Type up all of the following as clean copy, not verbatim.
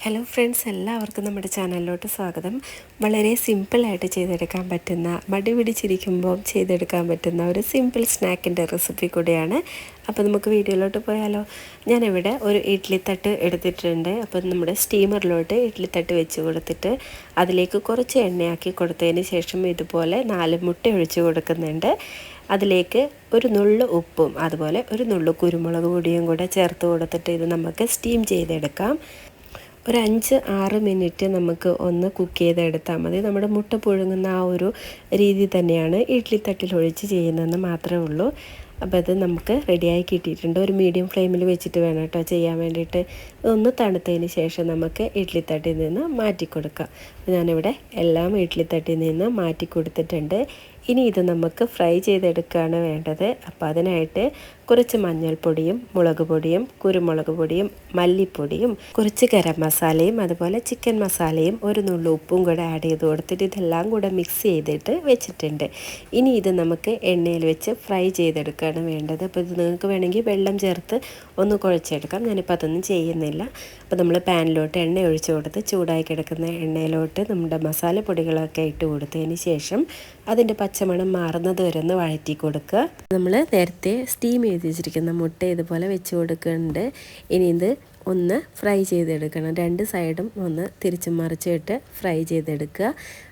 Hello friends, എല്ലാവർക്കും നമ്മുടെ ചാനലിലോട്ട് സ്വാഗതം. വളരെ സിമ്പിളായിട്ട് ചെയ്തെടുക്കാൻ പറ്റുന്ന, മടി പിടിച്ചിരിക്കുമ്പോൾ ചെയ്തെടുക്കാൻ പറ്റുന്ന ഒരു സിമ്പിൾ സ്നാക്കിൻ്റെ റെസിപ്പി കൂടിയാണ്. അപ്പോൾ നമുക്ക് വീഡിയോയിലോട്ട് പോയാലോ. ഞാനിവിടെ ഒരു ഇഡ്ഡലി തട്ട് എടുത്തിട്ടുണ്ട്. അപ്പോൾ നമ്മുടെ സ്റ്റീമറിലോട്ട് ഇഡ്ഡലി തട്ട് വെച്ച് കൊടുത്തിട്ട് അതിലേക്ക് കുറച്ച് എണ്ണയാക്കി കൊടുത്തതിന് ശേഷം ഇതുപോലെ 4 മുട്ട ഒഴിച്ച് കൊടുക്കുന്നുണ്ട്. അതിലേക്ക് ഒരു നുള്ളു ഉപ്പും അതുപോലെ ഒരു നുള്ളു കുരുമുളക് പൊടിയും കൂടെ ചേർത്ത് കൊടുത്തിട്ട് ഇത് നമുക്ക് സ്റ്റീം ചെയ്തെടുക്കാം. ഒരു 5-6 മിനിറ്റ് നമുക്ക് ഒന്ന് കുക്ക് ചെയ്തെടുത്താൽ മതി. നമ്മുടെ മുട്ട പുഴുങ്ങുന്ന ആ ഒരു രീതി തന്നെയാണ് ഇഡ്ഡലി തട്ടിൽ ഒഴിച്ച് ചെയ്യുന്നതെന്ന് മാത്രമേ ഉള്ളൂ. അപ്പോൾ ഇത് നമുക്ക് റെഡിയായി കിട്ടിയിട്ടുണ്ട്. ഒരു മീഡിയം ഫ്ലെയിമിൽ വെച്ചിട്ട് വേണം കേട്ടോ ചെയ്യാൻ വേണ്ടിയിട്ട്. ഒന്ന് തണുത്തതിന് ശേഷം നമുക്ക് ഇഡ്ഡലി തട്ടിൽ നിന്ന് മാറ്റി കൊടുക്കാം. ഞാനിവിടെ എല്ലാം ഇഡ്ഡലി തട്ടിൽ നിന്ന് മാറ്റി കൊടുത്തിട്ടുണ്ട്. ഇനി ഇത് നമുക്ക് ഫ്രൈ ചെയ്തെടുക്കുകയാണ് വേണ്ടത്. അപ്പോൾ അതിനായിട്ട് കുറച്ച് മഞ്ഞൾപ്പൊടിയും മുളക് പൊടിയും കുരുമുളക് പൊടിയും മല്ലിപ്പൊടിയും കുറച്ച് ഗരം മസാലയും അതുപോലെ ചിക്കൻ മസാലയും ഒരു നുള്ളു ഉപ്പും കൂടെ ആഡ് ചെയ്ത് കൊടുത്തിട്ട് ഇതെല്ലാം കൂടെ മിക്സ് ചെയ്തിട്ട് വെച്ചിട്ടുണ്ട്. ഇനി ഇത് നമുക്ക് എണ്ണയിൽ വെച്ച് ഫ്രൈ ചെയ്തെടുക്കുകയാണ് വേണ്ടത്. അപ്പോൾ ഇത് നിങ്ങൾക്ക് വേണമെങ്കിൽ വെള്ളം ചേർത്ത് ഒന്ന് കുഴച്ചെടുക്കാം. ഞാനിപ്പോൾ അതൊന്നും ചെയ്യുന്നില്ല. അപ്പോൾ നമ്മൾ പാനിലോട്ട് എണ്ണ ഒഴിച്ച് കൊടുത്ത് ചൂടായി കിടക്കുന്ന എണ്ണയിലോട്ട് നമ്മുടെ മസാലപ്പൊടികളൊക്കെ ഇട്ട് കൊടുത്തതിന് ശേഷം അതിൻ്റെ പച്ചമണം മാറുന്നത് വരെ ഒന്ന് വഴറ്റി കൊടുക്കുക. നമ്മൾ നേരത്തെ സ്റ്റീം ചെയ്ത് വെച്ചിരിക്കുന്ന മുട്ട ഇതുപോലെ വെച്ച് കൊടുക്കുന്നുണ്ട്. ഇനി ഇത് ഒന്ന് ഫ്രൈ ചെയ്തെടുക്കണം. 2 സൈഡും ഒന്ന് തിരിച്ചും മറിച്ചിട്ട് ഫ്രൈ ചെയ്തെടുക്കുക.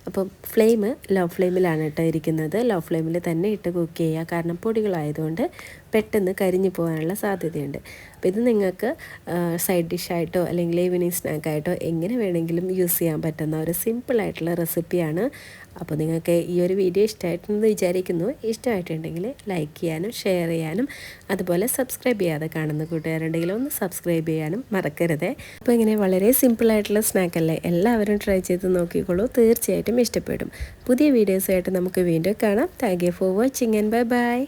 അപ്പം ഫ്ലെയിം ലോ ഫ്ലെയിമിലാണ് കേട്ടോ ഇരിക്കുന്നത്. ലോ ഫ്ലെയിമിൽ തന്നെ ഇട്ട് കുക്ക് ചെയ്യുക. കാരണം പൊടികളായതുകൊണ്ട് പെട്ടെന്ന് കരിഞ്ഞു പോകാനുള്ള സാധ്യതയുണ്ട്. അപ്പോൾ ഇത് നിങ്ങൾക്ക് സൈഡ് ഡിഷായിട്ടോ അല്ലെങ്കിൽ ഈവനിങ് സ്നാക്കായിട്ടോ എങ്ങനെ വേണമെങ്കിലും യൂസ് ചെയ്യാൻ പറ്റുന്ന ഒരു സിമ്പിളായിട്ടുള്ള റെസിപ്പിയാണ്. അപ്പോൾ നിങ്ങൾക്ക് ഈ ഒരു വീഡിയോ ഇഷ്ടമായിട്ടുണ്ടെന്ന് വിചാരിക്കുന്നു. ഇഷ്ടമായിട്ടുണ്ടെങ്കിൽ ലൈക്ക് ചെയ്യാനും ഷെയർ ചെയ്യാനും അതുപോലെ സബ്സ്ക്രൈബ് ചെയ്യാതെ കാണുന്ന കൂട്ടുകാരുണ്ടെങ്കിൽ ഒന്ന് സബ്സ്ക്രൈബ് ചെയ്യാനും മറക്കരുത്. അപ്പോൾ ഇങ്ങനെ വളരെ സിമ്പിളായിട്ടുള്ള സ്നാക്കല്ലേ, എല്ലാവരും ട്രൈ ചെയ്ത് നോക്കിക്കോളൂ. തീർച്ചയായിട്ടും ഇഷ്ടപ്പെടും. പുതിയ വീഡിയോസായിട്ട് നമുക്ക് വീണ്ടും കാണാം. Thank you for watching and bye bye.